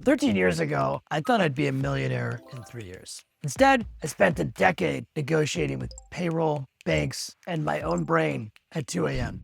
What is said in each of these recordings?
13 years ago, I thought I'd be a millionaire in 3 years. Instead, I spent a decade negotiating with payroll, banks, and my own brain at 2 a.m.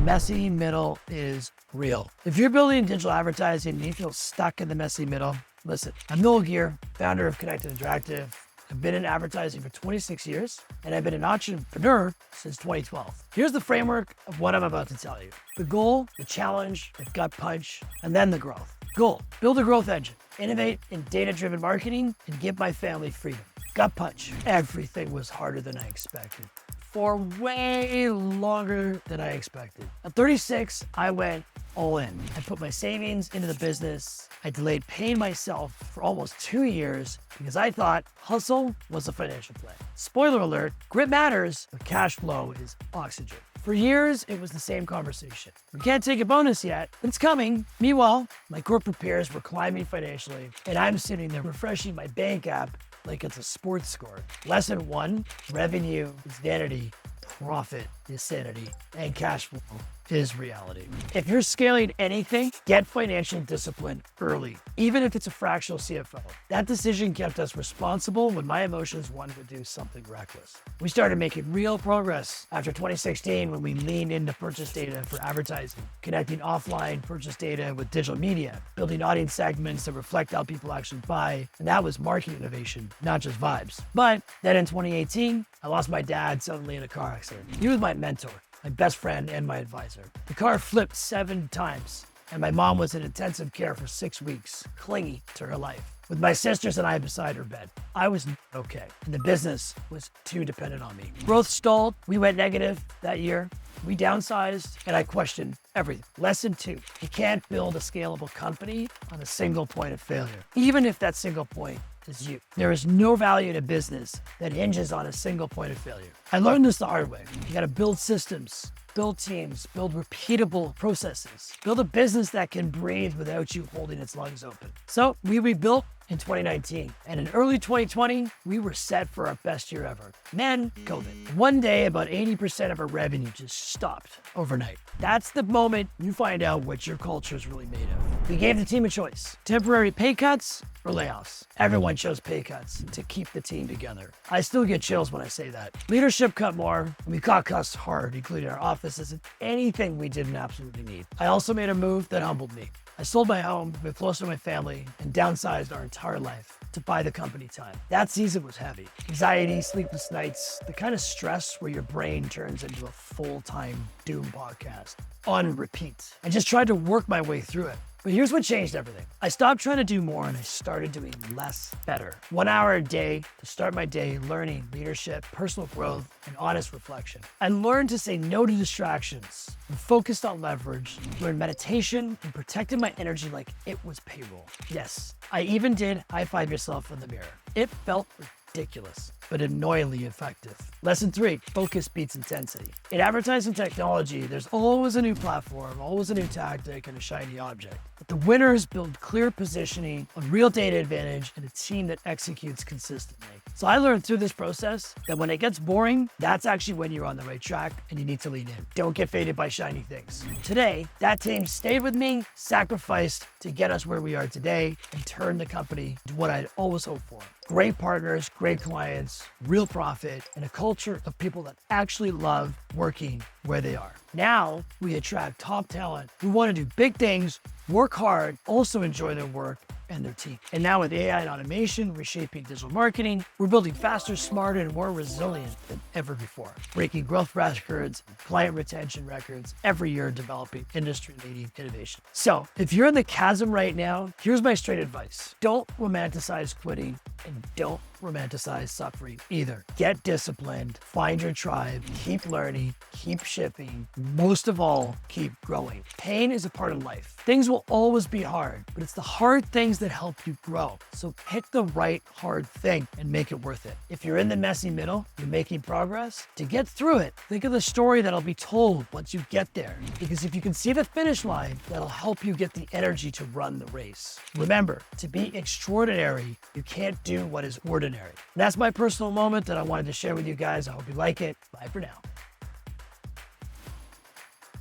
Messy middle is real. If you're building digital advertising and you feel stuck in the messy middle, listen. I'm Noel Gear, founder of Connected Interactive. I've been in advertising for 26 years, and I've been an entrepreneur since 2012. Here's the framework of what I'm about to tell you. The goal, the challenge, the gut punch, and then the growth. Goal, build a growth engine, innovate in data-driven marketing, and give my family freedom. Gut punch, everything was harder than I expected. For way longer than I expected. At 36, I went all in. I put my savings into the business. I delayed paying myself for almost 2 years because I thought hustle was a financial play. Spoiler alert, grit matters, but cash flow is oxygen. For years, it was the same conversation. We can't take a bonus yet, but it's coming. Meanwhile, my corporate peers were climbing financially, and I'm sitting there refreshing my bank app like it's a sports score. Lesson 1, revenue is vanity, profit is sanity, and cash flow is reality. If you're scaling anything, get financial discipline early, even if it's a fractional CFO. That decision kept us responsible when my emotions wanted to do something reckless. We started making real progress after 2016 when we leaned into purchase data for advertising, connecting offline purchase data with digital media, building audience segments that reflect how people actually buy, and that was marketing innovation, not just vibes. But then in 2018, I lost my dad suddenly in a car accident. He was my mentor, my best friend, and my advisor. The car flipped 7 times, and my mom was in intensive care for 6 weeks, clinging to her life, with my sisters and I beside her bed. I was not okay, and the business was too dependent on me. Growth stalled. We went negative that year. We downsized, and I questioned everything. Lesson 2, you can't build a scalable company on a single point of failure, even if that single point is you. There is no value in a business that hinges on a single point of failure. I learned this the hard way. You gotta build systems, build teams, build repeatable processes, build a business that can breathe without you holding its lungs open. So we rebuilt in 2019, and in early 2020, we were set for our best year ever. Then COVID. One day, about 80% of our revenue just stopped overnight. That's the moment you find out what your culture is really made of. We gave the team a choice: temporary pay cuts or layoffs. Everyone chose pay cuts to keep the team together. I still get chills when I say that. Leadership cut more, and we cut costs hard, including our offices and anything we didn't absolutely need. I also made a move that humbled me. I sold my home, moved closer to my family, and downsized our entire life to buy the company time. That season was heavy. Anxiety, sleepless nights, the kind of stress where your brain turns into a full-time doom podcast on repeat. I just tried to work my way through it. But here's what changed everything. I stopped trying to do more and I started doing less better. 1 hour a day to start my day learning, leadership, personal growth, and honest reflection. I learned to say no to distractions and focused on leverage, learned meditation, and protected my energy like it was payroll. Yes, I even did high five yourself in the mirror. It felt ridiculous, but annoyingly effective. Lesson 3, focus beats intensity. In advertising technology, there's always a new platform, always a new tactic, and a shiny object. But the winners build clear positioning, a real data advantage, and a team that executes consistently. So I learned through this process that when it gets boring, that's actually when you're on the right track and you need to lean in. Don't get faded by shiny things. Today, that team stayed with me, sacrificed to get us where we are today, and turned the company to what I'd always hoped for. Great partners, great clients, real profit, and a culture of people that actually love working where they are. Now we attract top talent who want to do big things, work hard, also enjoy their work and their team. And now with AI and automation reshaping digital marketing, we're building faster, smarter, and more resilient than ever before, breaking growth records, client retention records, every year developing industry-leading innovation. So if you're in the chasm right now, here's my straight advice. Don't romanticize quitting and don't romanticize suffering either. Get disciplined, find your tribe, keep learning, keep shipping, most of all, keep growing. Pain is a part of life. Things will always be hard, but it's the hard things that help you grow. So pick the right hard thing and make it worth it. If you're in the messy middle, you're making progress, to get through it, think of the story that'll be told once you get there. Because if you can see the finish line, that'll help you get the energy to run the race. Remember, to be extraordinary, you can't do what is ordinary. And that's my personal moment that I wanted to share with you guys. I hope you like it. Bye for now.